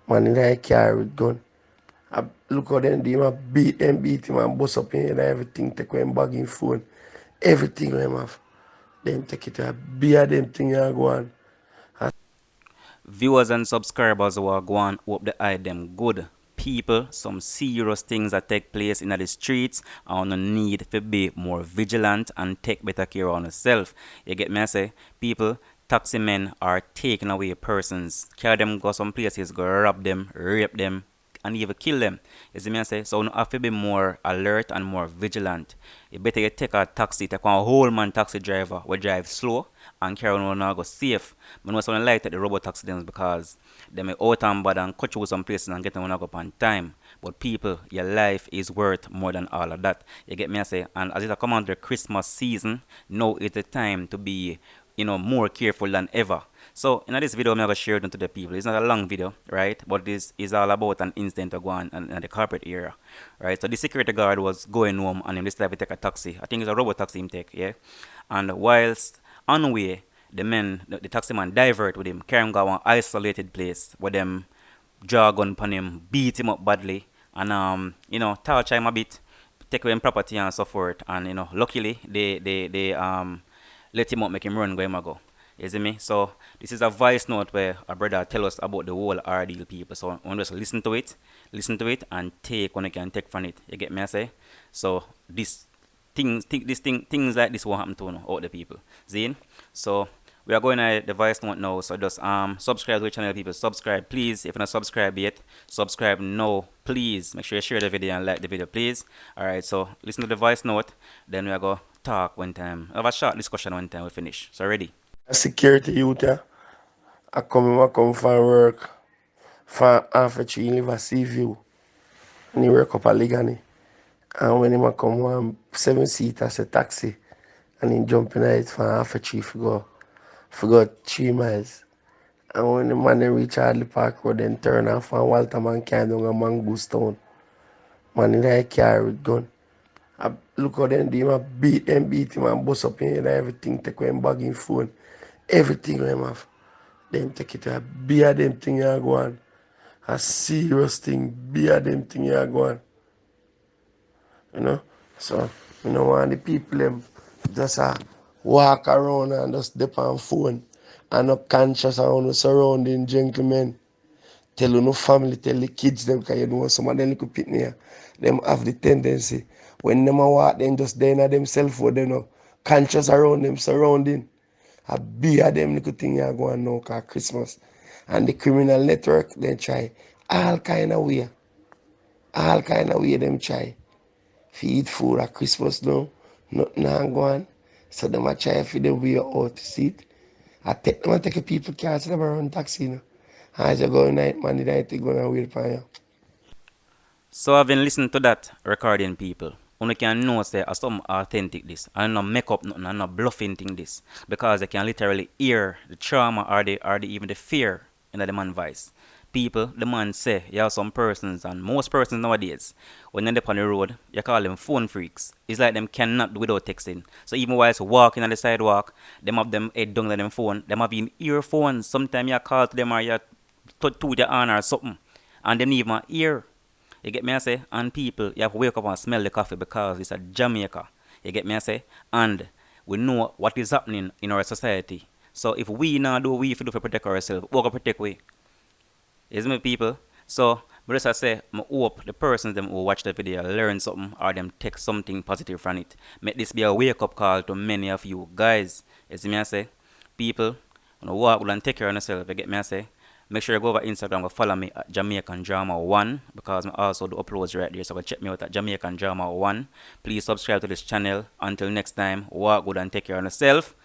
Man in a car with gun. I look how them do him, I beat him and bust up in and everything, take away him bag him phone. Everything him have. Then take it a beer them thing and go on. Viewers and subscribers who are going up the eye them good. People, some serious things that take place in the streets and you need to be more vigilant and take better care of yourself. You get me? I say, people, taxi men are taking away persons, carry them go some places, go rob them, rape them, and even kill them. You see me I say? So you have to be more alert and more vigilant. You better you take a taxi, take one whole man taxi driver will drive slow and carry on now go safe. But no someone like the robot taxi them because they may out and bad and cut you some places and get them on go on time. But people, your life is worth more than all of that. You get me I say? And as it come on the Christmas season, now is the time to be more careful than ever. So in this video, I'm gonna share it to the people. It's not a long video, right? But this is all about an incident to go on in the corporate area, right? So the security guard was going home and him this time he take a taxi. I think it's a robot taxi him take, yeah. And whilst on the way, the taxi man divert with him, carry him go one isolated place where them draw a gun upon him, beat him up badly, and torture him a bit, take away him property and so forth. And luckily they let him up, make him run where him a go. You see me? So this is a voice note where a brother tell us about the whole ordeal, people. So I want just listen to it, and take what you can take from it. You get me? I say. So things like this won't happen to all the people. See? So we are going to the voice note now. So just subscribe to the channel, people. Subscribe, please. If you're not subscribed yet, subscribe now, please. Make sure you share the video and like the video, please. All right. So listen to the voice note. Then we are going to talk one time. Have a short discussion one time we finish. So ready? A security youth, yeah. I come from work from half a tree, live a sea view. And he work up a Ligani. And when him come one 7-seater, say taxi, and he jump in it from half a tree for go 3 miles. And when the man then reach Hadley Park Road, then turn off and Walter Man can down a Mongoose Town. Man in a car with gun. I look how them do him, I beat him and bust up in and everything, take away him bag him phone. Everything him have. Then take it a beer them thing and go on. A serious thing, beer them thing and go on. You know? So, want the people them just walk around and just dip on phone and not conscious around the surrounding gentlemen. Tell no family, tell the kids them, because you know some of them little pitney here, them have the tendency. When them a walk, them just there in themselves for them know, conscious around them surrounding. A beer them little thing here go on now called Christmas. And the criminal network, they try all kind of way. All kind of way them try. Feed food at Christmas now, nothing and go on. So them a try for the way out to see it. I take them and take a people cars to them around taxi now. As you go in night, man, the night you go and wait for you. So having listened to that recording, people, you can know say some authentic this. And not make up nothing and not bluffing thing this. Because they can literally hear the trauma or the even the fear in the man voice. People, the man say, you have some persons and most persons nowadays, when they're on the road, you call them phone freaks. It's like them cannot do without texting. So even while walking on the sidewalk, them have them head down on them phone, them have even earphones. Sometimes you call to them or you to their honor or something. And them even ear. You get me I say? And people, you have to wake up and smell the coffee because it's a Jamaica. You get me I say? And we know what is happening in our society. So if we now do what we have to do to protect ourselves, we're going to protect we. You see me people? So, but as I say, I hope the persons them who watch the video learn something or them take something positive from it. Make this be a wake up call to many of you guys. You see me I say? People, walk and take care of yourself. You get me I say? Make sure you go over Instagram and follow me at Jamaican Drama 1 because I also do uploads right there. So go check me out at Jamaican Drama 1. Please subscribe to this channel. Until next time, walk good and take care of yourself.